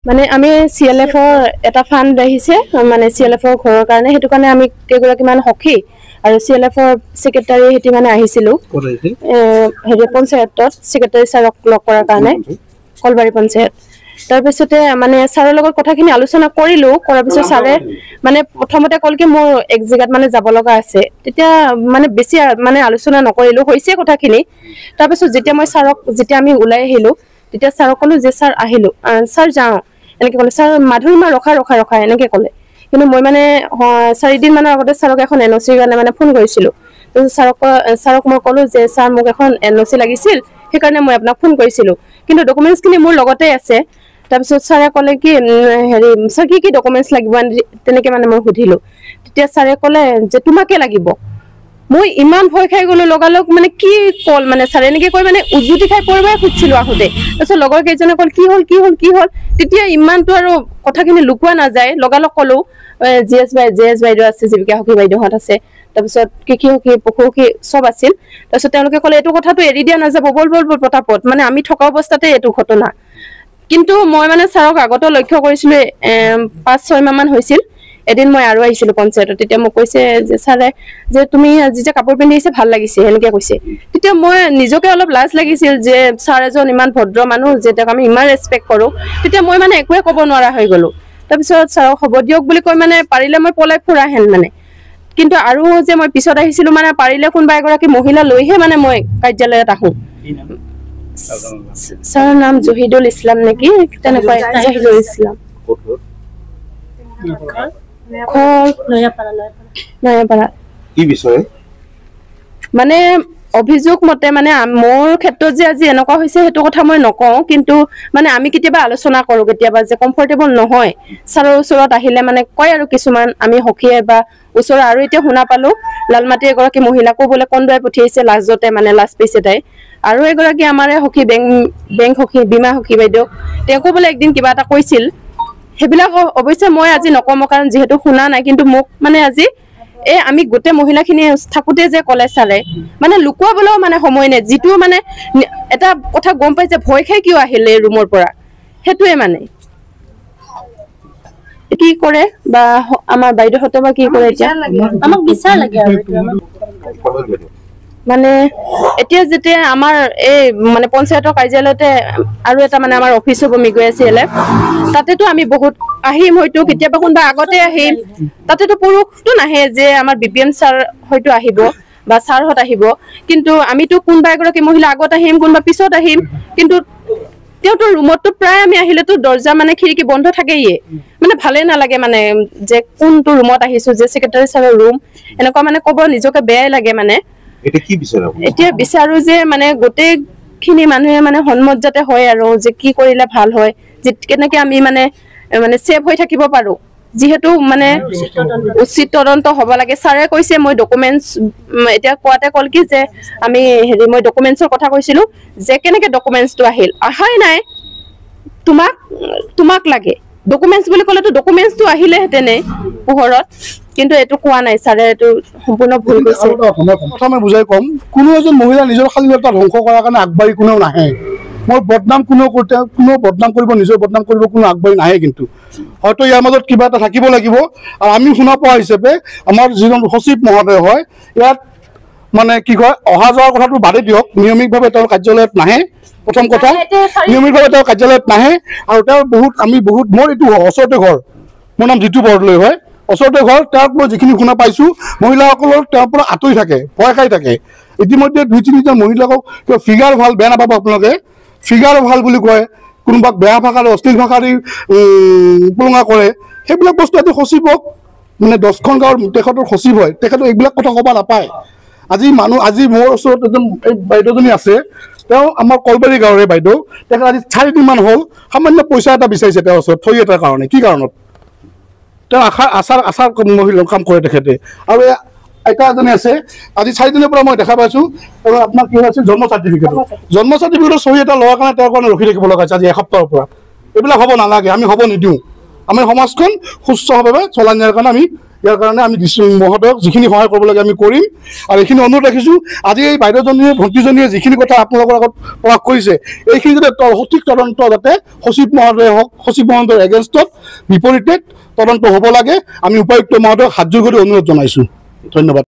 মানে আমি CLF-ৰ এটা ফান্ড আহিছে মানে CLF-ৰ ঘৰৰ কাৰণে হেতু কাৰণে আমি কেগৰাকী মান হকি আৰু CLF-ৰ সেক্ৰেটাৰী হেতি মানে আহিছিলো হেৰি পঞ্চায়তত সেক্ৰেটাৰী ছাৰক লগ কৰাৰ কাৰণে কলবাৰী পঞ্চায়ত তাৰ পিছতে মানে ছাৰৰ লগত কথাখিনি আলোচনা কৰিলো কৰাৰ পিছত ছাৰে মানে প্ৰথমতে কল কি মোৰ এক জায়গাত মানে যাব লগা আছে তেতিয়া মানে বেছি মানে আলোচনা নকৰিলো হৈছে কথাখিনি তাৰ পিছত যেতিয়া মই ছাৰক যেতিয়া আমি ওলাই আহিলো তেতিয়া ছাৰক কলো যে ছাৰ আহিলো ছাৰ যাও এনেকে কলে ছাৰ মাধুৰীমা ৰখা এনেকে কলে কিন্তু মই মানে 4 দিন মানৰ আগতে ছাৰক এখন NOC কাৰণে মানে ফোন কৰিছিলো ছাৰক মই কলো যে ছাৰ মোক এখন NOC লাগিছিল সেইকাৰণে মই আপোনাক ফোন কৰিছিলো কিন্তু ডকুমেন্টছ খিনি মোৰ লগতে আছে তাৰ পিছত ছাৰে কলে কি হেৰি ছাৰ কি ডকুমেন্টছ লাগিব তেনেকে মানে মই সুধিলো তেতিয়া ছাৰে কলে যে তোমাকে লাগিব মই ইমান ভয় খাই গলো লগালগ মানে কি কল মানে ছাৰে এনেকে কৈ মানে উজুতি খাই পৰিবাই খুজিছিলো আহোতে তাৰপিছত লগৰ কেইজনে কল কি হল তেতিয়া ইমানটো আৰু কথাখিনি লুকুৱা নাযায় লগালগ কলো জেএছ বাইদেউ আছে জীৱিকা হকি বাইদেউহত আছে তাৰপিছত কি হকি পশু হকি সব আছিল তাৰপিছত তেওঁলোকে কলে এইটো কথাটো এৰি দিয়া নাযাব বল পতাপত মানে আমি থকা অৱস্থাতে এইটো ঘটনা কিন্তু মই মানে ছাৰক আগতে লক্ষ্য কৰিছিলো 5-6 মাহ মান হৈছিল এদিন মই আৰু আহিছিলো পঞ্চায়তত তেতিয়া মোক কৈছে যে ছাৰে যে তুমি আজি যে কাপোৰ পিন্ধিছে ভাল লাগিছে এনেকে কৈছে তেতিয়া মই নিজকে অলপ লাজ লাগিছিল যে ছাৰ এজন ইমান ভদ্ৰ মানুহ যেটাক আমি ইমান ৰেসপেক্ট কৰো তেতিয়া মই মানে একোৱে ক'ব নোৱাৰা হৈ গলো তাৰপিছত ছাৰক হ'ব দিয়ক বুলি কৈ মানে পাৰিলে মই পলাই ফুৰা হেন মানে কিন্তু আৰু যে মই পিছত আহিছিলো মানে পাৰিলে কোনবা এগৰাকী মহিলা লৈহে মানে মই কাৰ্যালয়ত আহো ছাৰৰ নাম জহিদুল ইছলাম নেকি তেনেকৈ জহিদুল ইছলাম নয়াপাৰা কি বিষয় মানে অভিযোগ মতে মানে মোৰ ক্ষেত্ৰত যে আজি এনেকুৱা হৈছে হেতু কথা মই নকওঁ কিন্তু মানে আমি কেতিয়াবা আলোচনা কৰো কেতিয়াবা যে কমফৰ্টেবল নহয় ছাৰৰ ওচৰত আহিলে মানে কয় আৰু কিছুমান আমি হকিয়ে বা ওচৰৰ আৰু এতিয়া শুনা পালো লালমাটি এগৰাকী মহিলাকো বোলে কন্দুৱাই পঠিয়াইছে লাজতে মানে লাজ পাইছে তাই আৰু এগৰাকী আমাৰে হকি বেংক হকি বীমা হকি বাইদেউ তেওঁকো বোলে একদিন কিবা এটা কৈছিল হেবিলাক অৱশ্যে মই আজি নকম কাৰণ যেহেতু শুনা নাই কিন্তু মোক মানে আজি আমি গোটে মহিলাখিনি থাকুতে যে কলে ছাৰে মানে লুকুৱাবলৈও মানে সময় নাই যিটো মানে এটা কথা গম পাই যে ভয় খাই কিয় আহিলে ৰুমৰ পৰা হেতুৱে মানে কি কৰে বা আমাৰ বাইদেউহতে বা কি কৰে এতিয়া আমাক বিচাৰ লাগে আৰু মানে এতিয়া যেতিয়া আমাৰ এই মানে পঞ্চায়তৰ কাৰ্যালয়তে আৰু এটা মানে আমাৰ অফিচো বমি গৈ আছিল তাতেতো আমি বহুত আহিম হয়তো কেতিয়াবা কোনবা আগতে আহিম তাতেতো পুৰুষটো নাহে যে আমাৰ BPM ছাৰ হয়তো আহিব বা ছাৰহত আহিব কিন্তু আমিতো কোনবা এগৰাকী মহিলা আগত আহিম কোনবা পিছত আহিম কিন্তু তেওঁটো ৰুমতো প্ৰায় আমি আহিলেতো দৰ্জা মানে খিৰিকী বন্ধ থাকেই মানে ভালে নালাগে মানে যে কোনটো ৰুমত আহিছো যে সেক্ৰেটাৰী ছাৰৰ ৰুম এনেকুৱা মানে কব নিজকে বেয়াই লাগে মানে এটা কি বিচাৰ এতিয়া বিচাৰো যে মানে গোটেইখিনি মানুহে মানে সন্মত হয় আৰু যে কি কৰিলে ভাল হয় যে কেনেকে আমি মানে সেভ হৈ থাকিব পাৰো যেহেতু মানে উচিত তদন্ত হ'ব লাগে ছাৰে কৈছে মই ডকুমেন্টছ এতিয়া কোৱাতে কল কি যে আমি হেৰি মই ডকুমেন্টছৰ কথা কৈছিলো যে কেনেকে ডকুমেন্টছটো আহিল আহাই নাই তোমাক লাগে ডকুমেন্টছ বুলি ক'লেতো ডকুমেন্টছটো আহিলে হেতেনে পোহৰত কিন্তু এটো কোৱা নাই ছাৰে এটো সম্পূৰ্ণ ভুল কৈছে প্ৰথমে বুজাই কম কোনো এজন মহিলা নিজৰ খালীলতা ধ্বংস কৰাৰ কাৰণে আগবাঢ়ি কোনেও নাহে মই বদনাম কোনো বদনাম কৰিব নিজৰ বদনাম কৰিব কোনো আগবাঢ়ি নাহে কিন্তু হয়তো ইয়াৰ মাজত কিবা এটা থাকিব লাগিব আৰু আমি শুনা পোৱা হিচাপে আমাৰ যিজন সচিব মহোদয় হয় ইয়াত মানে কি কয় অহা যোৱাৰ কথাটো বাদে দিয়ক নিয়মিতভাৱে তেওঁৰ কাৰ্যালয়ত নাহে প্ৰথম কথা নিয়মিতভাৱে তেওঁৰ কাৰ্যালয়ত নাহে আৰু তেওঁ আমি বহুত মোৰ এইটো ওচৰতে ঘৰ মোৰ নাম জিতু বৰদলৈ হয় ওচৰতে ঘৰ তেওঁক মই যিখিনি শুনা পাইছো মহিলাসকলৰ তেওঁৰ পৰা আঁতৰি থাকে ভয় খাই থাকে ইতিমধ্যে 2-3জন মহিলাকক ফিগাৰ ভাল বেয়া নাপাব আপোনালোকে ফিগাৰ ভাল বুলি কয় কোনোবাক বেয়া ভাষাৰে অশ্লীল ভাষাৰে উপলুঙা কৰে সেইবিলাক বস্তু আজি সচিবক মানে 10খন গাঁৱৰ তেখেতৰ সচিব হয় তেখেতৰ এইবিলাক কথা ক'ব নাপায় আজি মোৰ ওচৰত এজন বাইদেউজনী আছে তেওঁ আমাৰ কলবাৰী গাঁৱৰে বাইদেউ তেখেত আজি 4 দিন মান হ'ল সামান্য পইচা এটা বিচাৰিছে তেওঁৰ ওচৰত থৈ এটাৰ কাৰণে কি কাৰণত তেওঁ আচাৰ মহিলা কাম কৰে তেখেতে আৰু এটা এজনী আছে আজি 4 দিনৰ পৰা মই দেখা পাইছো আৰু আপোনাৰ কি হৈছে জন্ম চাৰ্টিফিকেটৰ সহি এটা লোৱাৰ কাৰণে তেওঁৰ কাৰণে ৰখি থাকিব লগা হৈছে আজি এসপ্তাহৰ পৰা এইবিলাক হ'ব নালাগে আমি হ'ব নিদিওঁ আমাৰ সমাজখন সুস্থভাৱে চলাই নিয়াৰ কাৰণে আমি ইয়াৰ কাৰণে আমি মহোদয়ক যিখিনি সহায় কৰিব লাগে আমি কৰিম আৰু এইখিনি অনুৰোধ ৰাখিছোঁ। আজি এই বাইদেউজনীয়ে ভণ্টিজনীয়ে যিখিনি কথা আপোনালোকৰ আগত প্ৰকাশ কৰিছে এইখিনি যাতে সঠিক তদন্ত যাতে সচিব মহোদয় হওক, সচিব মহোদয়ৰ এগেইনষ্টত বিপৰীতে তদন্ত হ'ব লাগে। আমি উপায়ুক্ত মহোদয়ক হাত জোৰ কৰি অনুৰোধ জনাইছোঁ। ধন্যবাদ।